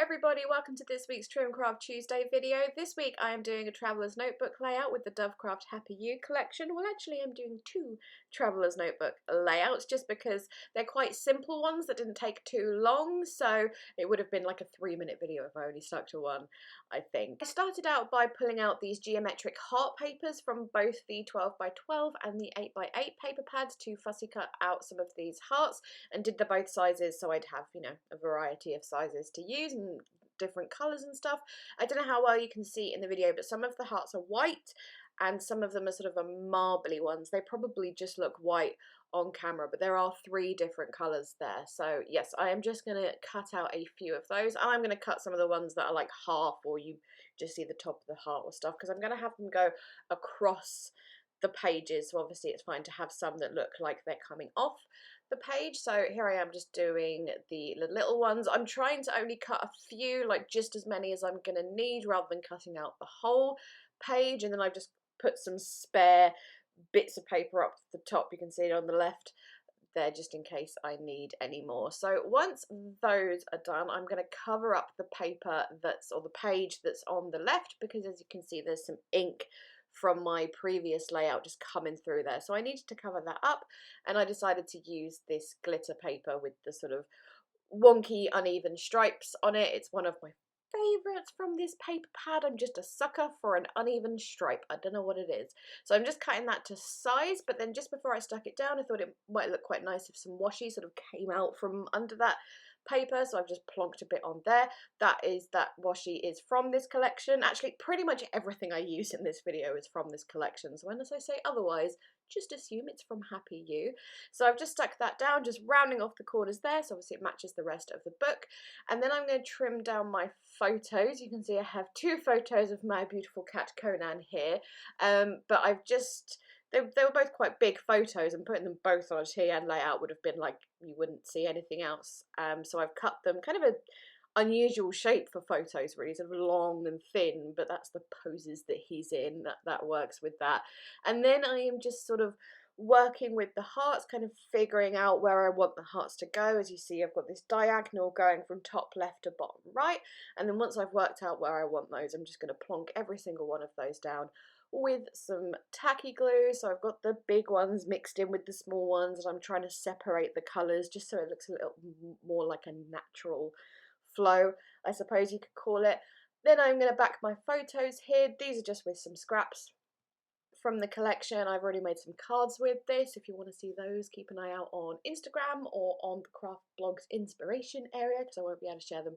everybody, welcome to this week's Trimcraft Tuesday video. This week I am doing a Traveller's Notebook layout with the Dovecraft Happy You collection. Well, actually I'm doing two Traveller's Notebook layouts just because they're quite simple ones that didn't take too long, so it would have been like a 3-minute video if I only stuck to one, I think. I started out by pulling out these geometric heart papers from both the 12x12 and the 8x8 paper pads to fussy cut out some of these hearts and did the both sizes so I'd have, you know, a variety of sizes to use and different colours and stuff. I don't know how well you can see in the video, but some of the hearts are white and some of them are sort of a marbly ones. They probably just look white on camera, but there are 3 different colours there. So yes, I am just going to cut out a few of those, and I'm going to cut some of the ones that are like half or you just see the top of the heart or stuff, because I'm going to have them go across the pages, so obviously it's fine to have some that look like they're coming off the page. So here I am just doing the little ones. I'm trying to only cut a few, like just as many as I'm gonna need, rather than cutting out the whole page. And then I've just put some spare bits of paper up the top, you can see it on the left there, just in case I need any more. So once those are done, I'm going to cover up the paper or the page that's on the left, because as you can see there's some ink from my previous layout just coming through there. So I needed to cover that up, and I decided to use this glitter paper with the sort of wonky uneven stripes on it. It's one of my favourites from this paper pad. I'm just a sucker for an uneven stripe. I don't know what it is. So I'm just cutting that to size, but then just before I stuck it down I thought it might look quite nice if some washi sort of came out from under that paper, so I've just plonked a bit on there. That washi is from this collection. Actually, pretty much everything I use in this video is from this collection, so unless I say otherwise, just assume it's from Happy You. So I've just stuck that down, just rounding off the corners there, so obviously it matches the rest of the book. And then I'm going to trim down my photos. You can see I have 2 photos of my beautiful cat Conan here, but I've just... They were both quite big photos, and putting them both on a TN layout would have been like you wouldn't see anything else. So I've cut them kind of an unusual shape for photos, really, sort of long and thin, but that's the poses that he's in, that works with that. And then I am just sort of working with the hearts, kind of figuring out where I want the hearts to go. As you see, I've got this diagonal going from top left to bottom right, and then once I've worked out where I want those, I'm just going to plonk every single one of those down with some tacky glue. So I've got the big ones mixed in with the small ones, and I'm trying to separate the colours just so it looks a little more like a natural flow, I suppose you could call it. Then I'm going to back my photos here. These are just with some scraps from the collection. I've already made some cards with this. If you want to see those, keep an eye out on Instagram or on the craft blog's inspiration area, because I won't be able to share them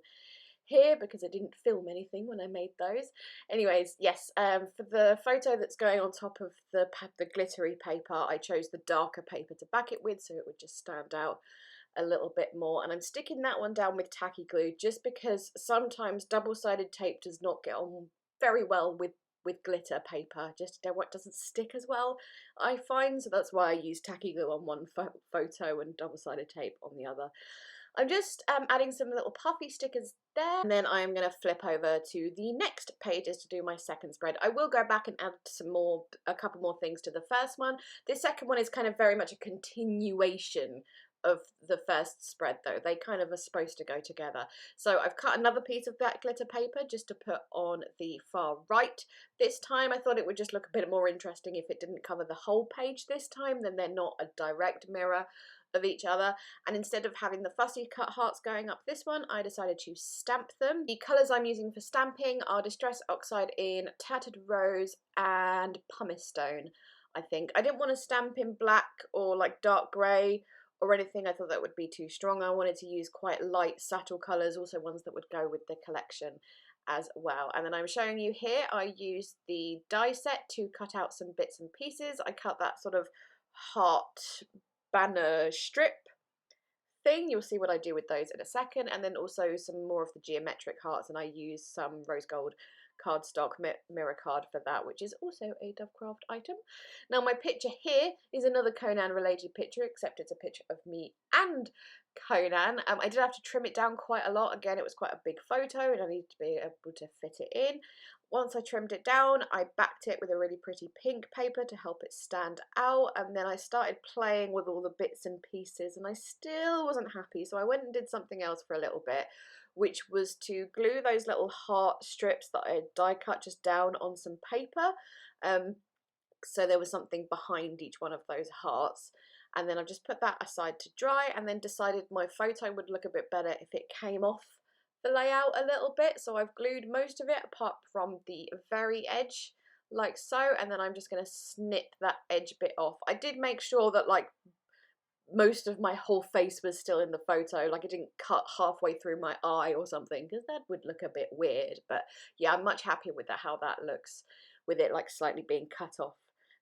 here because I didn't film anything when I made those. Anyways, yes, for the photo that's going on top of the glittery paper, I chose the darker paper to back it with, so it would just stand out a little bit more. And I'm sticking that one down with tacky glue just because sometimes double-sided tape does not get on very well with glitter paper. Just what doesn't stick as well, I find, so that's why I use tacky glue on one photo and double-sided tape on the other. I'm just adding some little puffy stickers there, and then I am going to flip over to the next pages to do my second spread. I will go back and add a couple more things to the first one. This second one is kind of very much a continuation of the first spread, though. They kind of are supposed to go together. So I've cut another piece of that glitter paper just to put on the far right. This time I thought it would just look a bit more interesting if it didn't cover the whole page this time, then they're not a direct mirror of each other. And instead of having the fussy cut hearts going up this one, I decided to stamp them. The colours I'm using for stamping are Distress Oxide in Tattered Rose and Pumice Stone, I think. I didn't want to stamp in black or like dark grey or anything. I thought that would be too strong. I wanted to use quite light, subtle colours, also ones that would go with the collection as well. And then I'm showing you here, I used the die set to cut out some bits and pieces. I cut that sort of heart banner strip thing. You'll see what I do with those in a second. And then also some more of the geometric hearts, and I use some rose gold cardstock mirror card for that, which is also a Dovecraft item. Now my picture here is another Conan related picture, except it's a picture of me and Conan. I did have to trim it down quite a lot. Again, it was quite a big photo and I needed to be able to fit it in. Once I trimmed it down, I backed it with a really pretty pink paper to help it stand out, and then I started playing with all the bits and pieces, and I still wasn't happy, so I went and did something else for a little bit, which was to glue those little heart strips that I had die cut just down on some paper. So there was something behind each one of those hearts. And then I've just put that aside to dry, and then decided my photo would look a bit better if it came off the layout a little bit. So I've glued most of it apart from the very edge, like so, and then I'm just going to snip that edge bit off. I did make sure that like most of my whole face was still in the photo, like it didn't cut halfway through my eye or something, because that would look a bit weird. But yeah, I'm much happier with that, how that looks, with it like slightly being cut off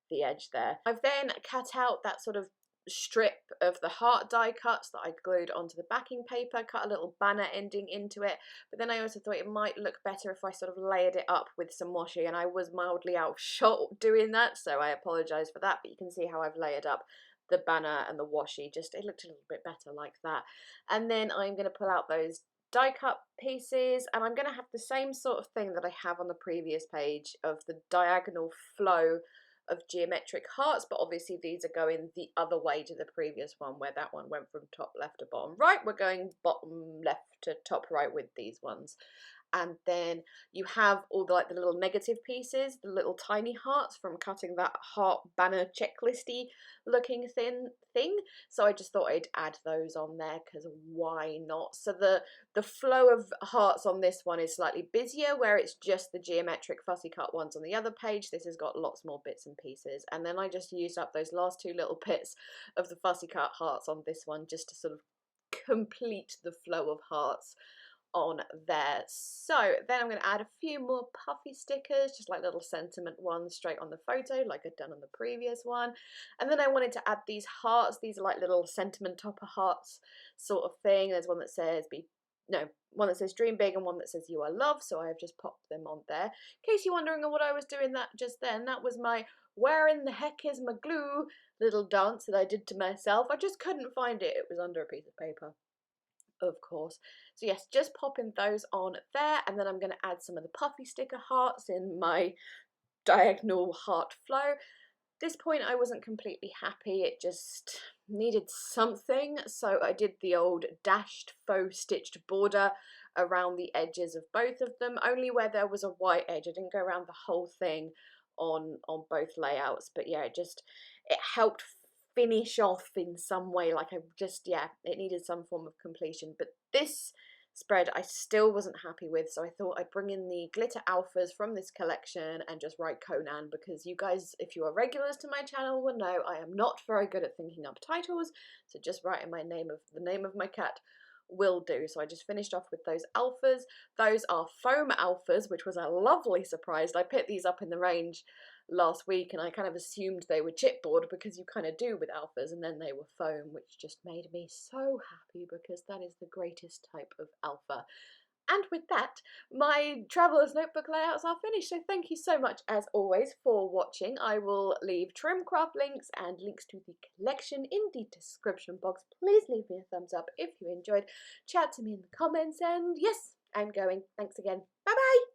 the edge there. I've then cut out that sort of strip of the heart die cuts that I glued onto the backing paper, cut a little banner ending into it, but then I also thought it might look better if I sort of layered it up with some washi, and I was mildly outshot doing that, so I apologise for that, but you can see how I've layered up the banner and the washi, just it looked a little bit better like that. And then I'm going to pull out those die cut pieces, and I'm going to have the same sort of thing that I have on the previous page of the diagonal flow of geometric hearts, but obviously these are going the other way to the previous one, where that one went from top left to bottom right. We're going bottom left to top right with these ones. And then you have all the like the little negative pieces, the little tiny hearts from cutting that heart banner checklisty looking thing. So I just thought I'd add those on there, because why not? So the flow of hearts on this one is slightly busier, where it's just the geometric fussy cut ones on the other page. This has got lots more bits and pieces, and then I just used up those last two little bits of the fussy cut hearts on this one just to sort of complete the flow of hearts on there. So then I'm going to add a few more puffy stickers, just like little sentiment ones straight on the photo like I'd done on the previous one. And then I wanted to add these hearts. These are like little sentiment topper hearts sort of thing. There's one that says one that says dream big and one that says you are loved, so I have just popped them on there. In case you're wondering what I was doing that just then, that was my where in the heck is my glue little dance that I did to myself. I just couldn't find it. It was under a piece of paper, of course. So yes, just popping those on there, and then I'm going to add some of the puffy sticker hearts in my diagonal heart flow. This point I wasn't completely happy, it just needed something, so I did the old dashed faux stitched border around the edges of both of them, only where there was a white edge. I didn't go around the whole thing on both layouts, but yeah, it helped finish off in some way, like it needed some form of completion. But this spread I still wasn't happy with, so I thought I'd bring in the glitter alphas from this collection and just write Conan, because you guys, if you are regulars to my channel, will know I am not very good at thinking up titles, so just writing the name of my cat will do. So I just finished off with those alphas. Those are foam alphas, which was a lovely surprise. I picked these up in the range last week and I kind of assumed they were chipboard, because you kind of do with alphas, and then they were foam, which just made me so happy, because that is the greatest type of alpha. And with that, my Traveller's Notebook layouts are finished, so thank you so much as always for watching. I will leave Trimcraft links and links to the collection in the description box. Please leave me a thumbs up if you enjoyed. Chat to me in the comments, and yes, I'm going. Thanks again. Bye bye!